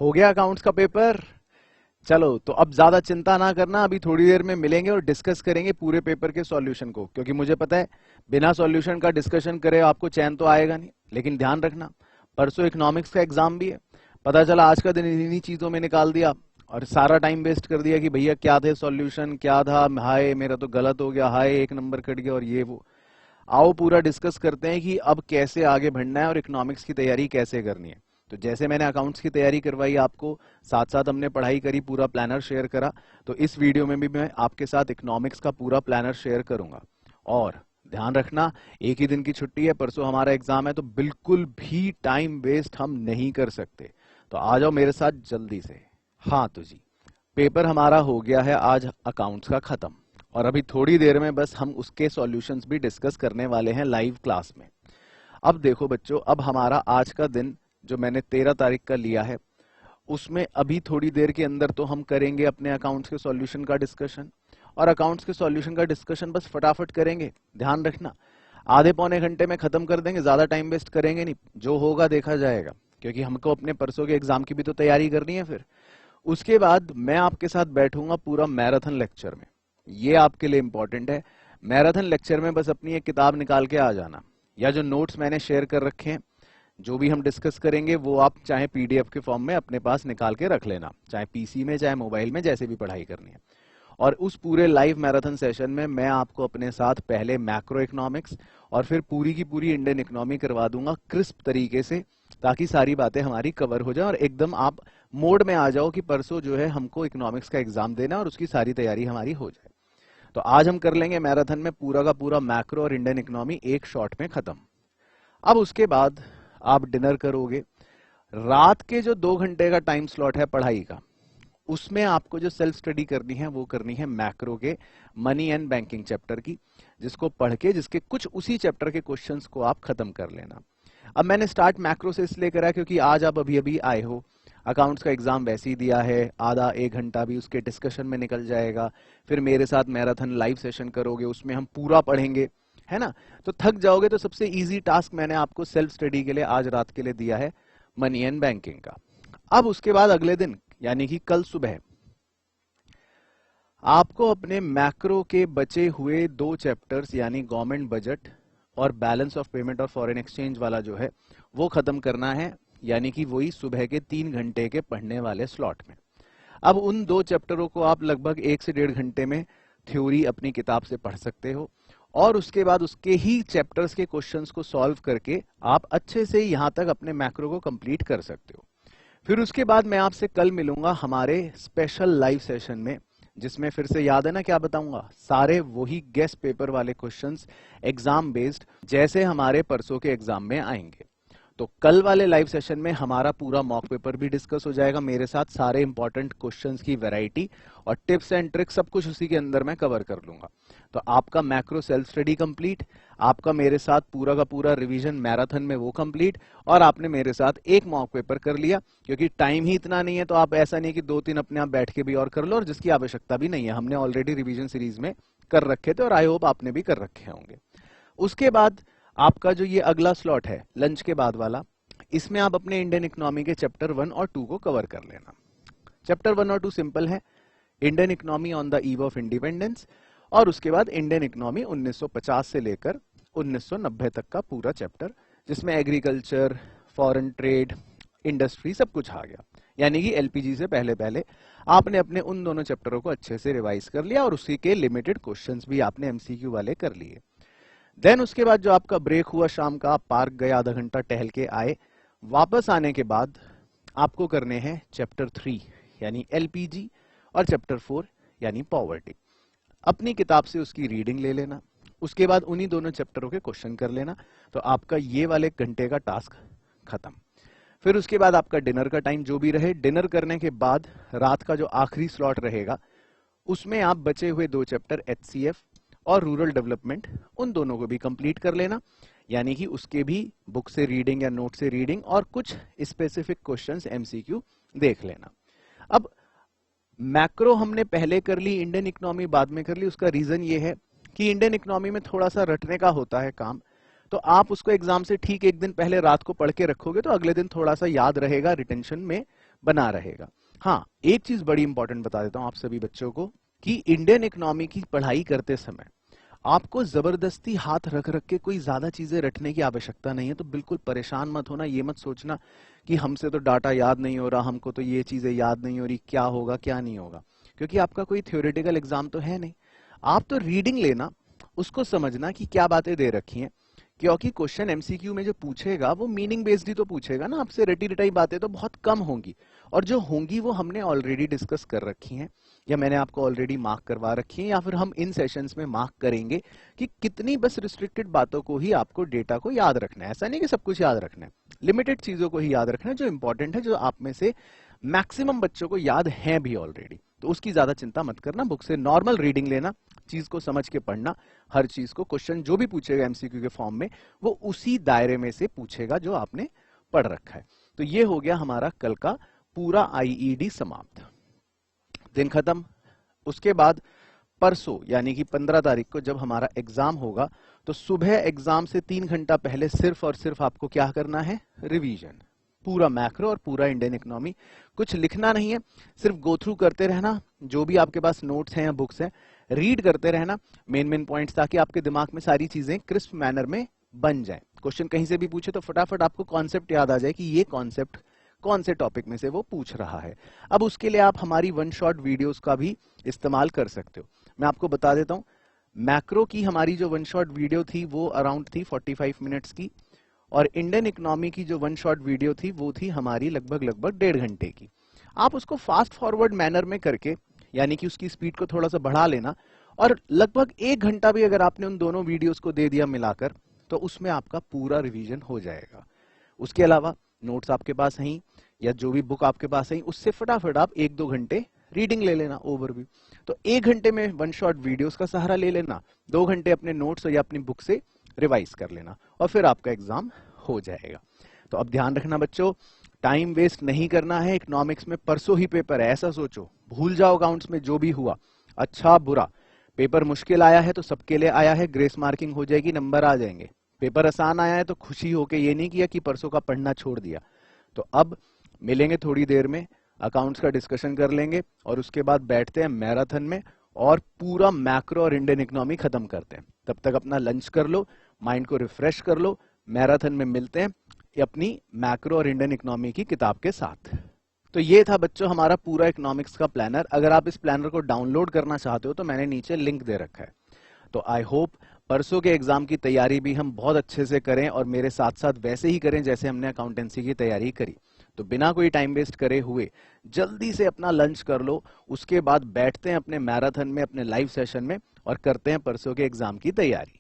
हो गया अकाउंट्स का पेपर। चलो तो अब ज्यादा चिंता ना करना, अभी थोड़ी देर में मिलेंगे और डिस्कस करेंगे पूरे पेपर के सॉल्यूशन को, क्योंकि मुझे पता है बिना सॉल्यूशन का डिस्कशन करे आपको चैन तो आएगा नहीं। लेकिन ध्यान रखना, परसों इकोनॉमिक्स का एग्जाम भी है। पता चला आज का दिन इन्हीं चीजों में निकाल दिया और सारा टाइम वेस्ट कर दिया कि भैया क्या थे सॉल्यूशन, क्या था, हाय मेरा तो गलत हो गया, हाय एक नंबर कट गया और ये वो। आओ पूरा डिस्कस करते हैं कि अब कैसे आगे बढ़ना है और इकोनॉमिक्स की तैयारी कैसे करनी है। तो जैसे मैंने अकाउंट्स की तैयारी करवाई आपको, साथ साथ हमने पढ़ाई करी, पूरा प्लानर शेयर करा, तो इस वीडियो में भी मैं आपके साथ इकोनॉमिक्स का पूरा प्लानर शेयर करूंगा। और ध्यान रखना, एक ही दिन की छुट्टी है, परसों हमारा एग्जाम है, तो बिल्कुल भी टाइम वेस्ट हम नहीं कर सकते। तो आ जाओ मेरे साथ जल्दी से। हाँ तो जी, पेपर हमारा हो गया है आज अकाउंट्स का खत्म, और अभी थोड़ी देर में बस हम उसके सॉल्यूशंस भी डिस्कस करने वाले हैं लाइव क्लास में। अब देखो बच्चों, अब हमारा आज का दिन जो मैंने 13 तारीख का लिया है, उसमें अभी थोड़ी देर के अंदर तो हम करेंगे अपने अकाउंट्स के सॉल्यूशन का डिस्कशन। और अकाउंट्स के सॉल्यूशन का डिस्कशन बस फटाफट करेंगे, ध्यान रखना आधे पौने घंटे में खत्म कर देंगे, ज्यादा टाइम वेस्ट करेंगे नहीं, जो होगा देखा जाएगा, क्योंकि हमको अपने परसों के एग्जाम की भी तो तैयारी करनी है। फिर उसके बाद मैं आपके साथ बैठूंगा पूरा मैराथन लेक्चर में। ये आपके लिए इंपॉर्टेंट है। मैराथन लेक्चर में बस अपनी एक किताब निकाल के आ जाना, या जो नोट्स मैंने शेयर कर रखे हैं, जो भी हम डिस्कस करेंगे वो आप चाहे पीडीएफ के फॉर्म में अपने पास निकाल के रख लेना, चाहे पीसी में चाहे मोबाइल में, जैसे भी पढ़ाई करनी है। और उस पूरे लाइव मैराथन सेशन में मैं आपको अपने साथ पहले मैक्रो इकोनॉमिक्स और फिर पूरी की पूरी इंडियन इकोनॉमी करवा दूंगा क्रिस्प तरीके से, ताकि सारी बातें हमारी कवर हो जाए और एकदम आप मोड में आ जाओ कि परसों जो है हमको इकोनॉमिक्स का एग्जाम देना और उसकी सारी तैयारी हमारी हो जाए। तो आज हम कर लेंगे मैराथन में पूरा का पूरा मैक्रो और इंडियन इकोनॉमी एक शॉट में खत्म। अब उसके बाद आप डिनर करोगे। रात के जो 2 घंटे का टाइम स्लॉट है पढ़ाई का, उसमें आपको जो सेल्फ स्टडी करनी है वो करनी है मैक्रो के मनी एंड बैंकिंग चैप्टर की, जिसको पढ़ के जिसके कुछ उसी चैप्टर के क्वेश्चंस को आप खत्म कर लेना। अब मैंने स्टार्ट मैक्रो से इसलिए करा क्योंकि आज आप अभी अभी आए हो, अकाउंट्स का एग्जाम वैसे ही दिया है, आधा एक घंटा भी उसके डिस्कशन में निकल जाएगा, फिर मेरे साथ मैराथन लाइव सेशन करोगे, उसमें हम पूरा पढ़ेंगे, है ना, तो थक जाओगे। तो सबसे इजी टास्क मैंने आपको सेल्फ स्टडी के लिए आज रात के लिए दिया है मनी एंड बैंकिंग का। अब उसके बाद अगले दिन यानी कि कल सुबह आपको अपने मैक्रो के बचे हुए 2 चैप्टर्स यानी गवर्नमेंट बजट और बैलेंस ऑफ पेमेंट और फॉरेन एक्सचेंज वाला जो है वो खत्म करना है, यानी कि वही सुबह के 3 घंटे के पढ़ने वाले स्लॉट में। अब उन 2 चैप्टरों को आप लगभग 1 से 1.5 घंटे में थ्योरी अपनी किताब से पढ़ सकते हो, और उसके बाद उसके ही चैप्टर्स के क्वेश्चंस को सॉल्व करके आप अच्छे से यहां तक अपने मैक्रो को कंप्लीट कर सकते हो। फिर उसके बाद मैं आपसे कल मिलूंगा हमारे स्पेशल लाइव सेशन में, जिसमें फिर से याद है ना क्या बताऊंगा, सारे वही गेस्ट पेपर वाले क्वेश्चंस एग्जाम बेस्ड जैसे हमारे परसों के एग्जाम में आएंगे। तो कल वाले लाइव सेशन में हमारा पूरा मॉक पेपर भी डिस्कस हो जाएगा मेरे साथ, सारे इंपॉर्टेंट क्वेश्चंस की वैरायटी और टिप्स एंड ट्रिक्स सब कुछ उसी के अंदर मैं कवर कर लूंगा। तो आपका मैक्रो सेल्फ स्टडी कंप्लीट, आपका मेरे साथ पूरा का पूरा रिवीजन मैराथन में वो कंप्लीट, और आपने मेरे साथ एक मॉक पेपर कर लिया, क्योंकि टाइम ही इतना नहीं है। तो आप ऐसा नहीं कि 2-3 अपने आप बैठ के भी और कर लो, और जिसकी आवश्यकता भी नहीं है, हमने ऑलरेडी रिवीजन सीरीज में कर रखे थे और आई होप आपने भी कर रखे होंगे। उसके बाद आपका जो ये अगला स्लॉट है लंच के बाद वाला, इसमें आप अपने इंडियन इकोनॉमी के चैप्टर 1 और 2 को कवर कर लेना। चैप्टर 1 और 2 सिंपल है, Indian economy on the eve of independence, और उसके बाद इंडियन इकोनॉमी 1950 से लेकर 1990 तक का पूरा चैप्टर, जिसमें एग्रीकल्चर, फॉरेन ट्रेड, इंडस्ट्री सब कुछ आ गया। यानी कि एलपीजी से पहले पहले आपने अपने उन दोनों चैप्टरों को अच्छे से रिवाइज कर लिया और उसी के लिमिटेड क्वेश्चंस भी आपने एमसीक्यू वाले कर लिए। देन उसके बाद जो आपका ब्रेक हुआ शाम का, आप पार्क गए, आधा घंटा टहल के आए, वापस आने के बाद आपको करने हैं चैप्टर 3 यानी एलपीजी और चैप्टर 4 यानी पॉवर्टी। अपनी किताब से उसकी रीडिंग ले लेना, उसके बाद उन्हीं दोनों चैप्टरों के क्वेश्चन कर लेना, तो आपका ये वाले घंटे का टास्क खत्म। फिर उसके बाद आपका डिनर का टाइम जो भी रहे, डिनर करने के बाद रात का जो आखिरी स्लॉट रहेगा उसमें आप बचे हुए 2 चैप्टर एचसीएफ और रूरल डेवलपमेंट, उन दोनों को भी कंप्लीट कर लेना, यानी कि उसके भी बुक से रीडिंग या नोट से रीडिंग और कुछ स्पेसिफिक क्वेश्चंस एमसीक्यू देख लेना। अब मैक्रो हमने पहले कर ली, इंडियन इकोनॉमी बाद में कर ली। उसका रीजन ये है कि इंडियन इकोनॉमी में थोड़ा सा रटने का होता है काम, तो आप उसको एग्जाम से ठीक एक दिन पहले रात को पढ़ के रखोगे तो अगले दिन थोड़ा सा याद रहेगा, रिटेंशन में बना रहेगा। हाँ, एक चीज बड़ी इंपॉर्टेंट बता देता हूं आप सभी बच्चों को कि इंडियन इकोनॉमी की पढ़ाई करते समय आपको जबरदस्ती हाथ रख रख के कोई ज्यादा चीजें रटने की आवश्यकता नहीं है। तो बिल्कुल परेशान मत होना, ये मत सोचना कि हमसे तो डाटा याद नहीं हो रहा, हमको तो ये चीजें याद नहीं हो रही, क्या होगा क्या नहीं होगा, क्योंकि आपका कोई थ्योरेटिकल एग्जाम तो है नहीं। आप तो रीडिंग लेना, उसको समझना कि क्या बातें दे रखी हैं, क्योंकि क्वेश्चन एमसीक्यू में जो पूछेगा वो मीनिंग बेस्ड ही तो पूछेगा ना, आपसे रटी रटाई बातें तो बहुत कम होंगी, और जो होंगी वो हमने ऑलरेडी डिस्कस कर रखी हैं या मैंने आपको ऑलरेडी मार्क करवा रखी है, या फिर हम इन सेशंस में मार्क करेंगे कि कितनी बस रिस्ट्रिक्टेड बातों को ही आपको डेटा को याद रखना है। ऐसा नहीं कि सब कुछ याद रखना है, लिमिटेड चीजों को ही याद रखना है जो इंपॉर्टेंट है, जो आप में से मैक्सिमम बच्चों को याद है भी ऑलरेडी। तो उसकी ज्यादा चिंता मत करना, बुक से नॉर्मल रीडिंग लेना, चीज को समझ के पढ़ना, हर चीज को क्वेश्चन जो भी पूछेगा एमसीक्यू के फॉर्म में वो उसी दायरे में से पूछेगा जो आपने पढ़ रखा है। तो ये हो गया हमारा कल का पूरा आईईडी समाप्त, दिन खत्म। उसके बाद परसों यानी कि 15 तारीख को जब हमारा एग्जाम होगा, तो सुबह एग्जाम से 3 घंटा पहले सिर्फ और सिर्फ आपको क्या करना है, रिवीजन, पूरा मैक्रो और पूरा इंडियन इकोनॉमी। कुछ लिखना नहीं है, सिर्फ गो थ्रू करते रहना, जो भी आपके पास नोट्स हैं या बुक्स हैं रीड करते रहना, मेन पॉइंट्स, ताकि आपके दिमाग में सारी चीजें क्रिस्प मैनर में बन जाए। क्वेश्चन कहीं से भी पूछे तो फटाफट आपको कॉन्सेप्ट याद आ जाए कि ये कॉन्सेप्ट कौन से टॉपिक में से वो पूछ रहा है। अब उसके लिए आप हमारी वन शॉट वीडियोस का भी इस्तेमाल कर सकते हो। मैं आपको बता देता हूं, मैक्रो की हमारी जो वन शॉट वीडियो थी वो अराउंड थी 45 मिनट्स की, और इंडियन इकोनॉमी की जो वन शॉट वीडियो थी वो थी हमारी लगभग 1.5 घंटे की। आप उसको फास्ट फॉरवर्ड मैनर में करके, यानी कि उसकी स्पीड को थोड़ा सा बढ़ा लेना, और लगभग 1 घंटा भी अगर आपने उन दोनों वीडियोस को दे दिया मिलाकर, तो उसमें आपका पूरा रिवीजन हो जाएगा। उसके अलावा नोट्स आपके पास हैं या जो भी बुक आपके पास है उससे फटाफट आप 1-2 घंटे रीडिंग ले लेना, ओवरव्यू। तो 1 घंटे में वन शॉट वीडियोस का सहारा ले लेना, 2 घंटे अपने नोट्स या अपनी बुक से रिवाइज कर लेना, और फिर आपका एग्जाम हो जाएगा। तो अब ध्यान रखना बच्चों, टाइम वेस्ट नहीं करना है। इकोनॉमिक्स में परसों ही पेपर है, ऐसा सोचो, भूल जाओ अकाउंट्स में जो भी हुआ, अच्छा बुरा। पेपर मुश्किल आया है तो सबके लिए आया है, ग्रेस मार्किंग हो जाएगी, नंबर आ जाएंगे। पेपर आसान आया है तो खुशी होके ये नहीं किया कि परसों का पढ़ना छोड़ दिया। तो अब मिलेंगे थोड़ी देर में, अकाउंट्स का डिस्कशन कर लेंगे, और उसके बाद बैठते हैं मैराथन में और पूरा मैक्रो और इंडियन इकोनॉमी खत्म करते हैं। तब तक अपना लंच कर लो, माइंड को रिफ्रेश कर लो, मैराथन में मिलते हैं अपनी मैक्रो और इंडियन इकोनॉमी की किताब के साथ। तो ये था बच्चों हमारा पूरा इकोनॉमिक्स का प्लानर। अगर आप इस प्लानर को डाउनलोड करना चाहते हो तो मैंने नीचे लिंक दे रखा है। तो आई होप परसों के एग्जाम की तैयारी भी हम बहुत अच्छे से करें, और मेरे साथ साथ वैसे ही करें जैसे हमने अकाउंटेंसी की तैयारी करी। तो बिना कोई टाइम वेस्ट करे हुए जल्दी से अपना लंच कर लो, उसके बाद बैठते हैं अपने मैराथन में, अपने लाइव सेशन में, और करते हैं परसों के एग्जाम की तैयारी।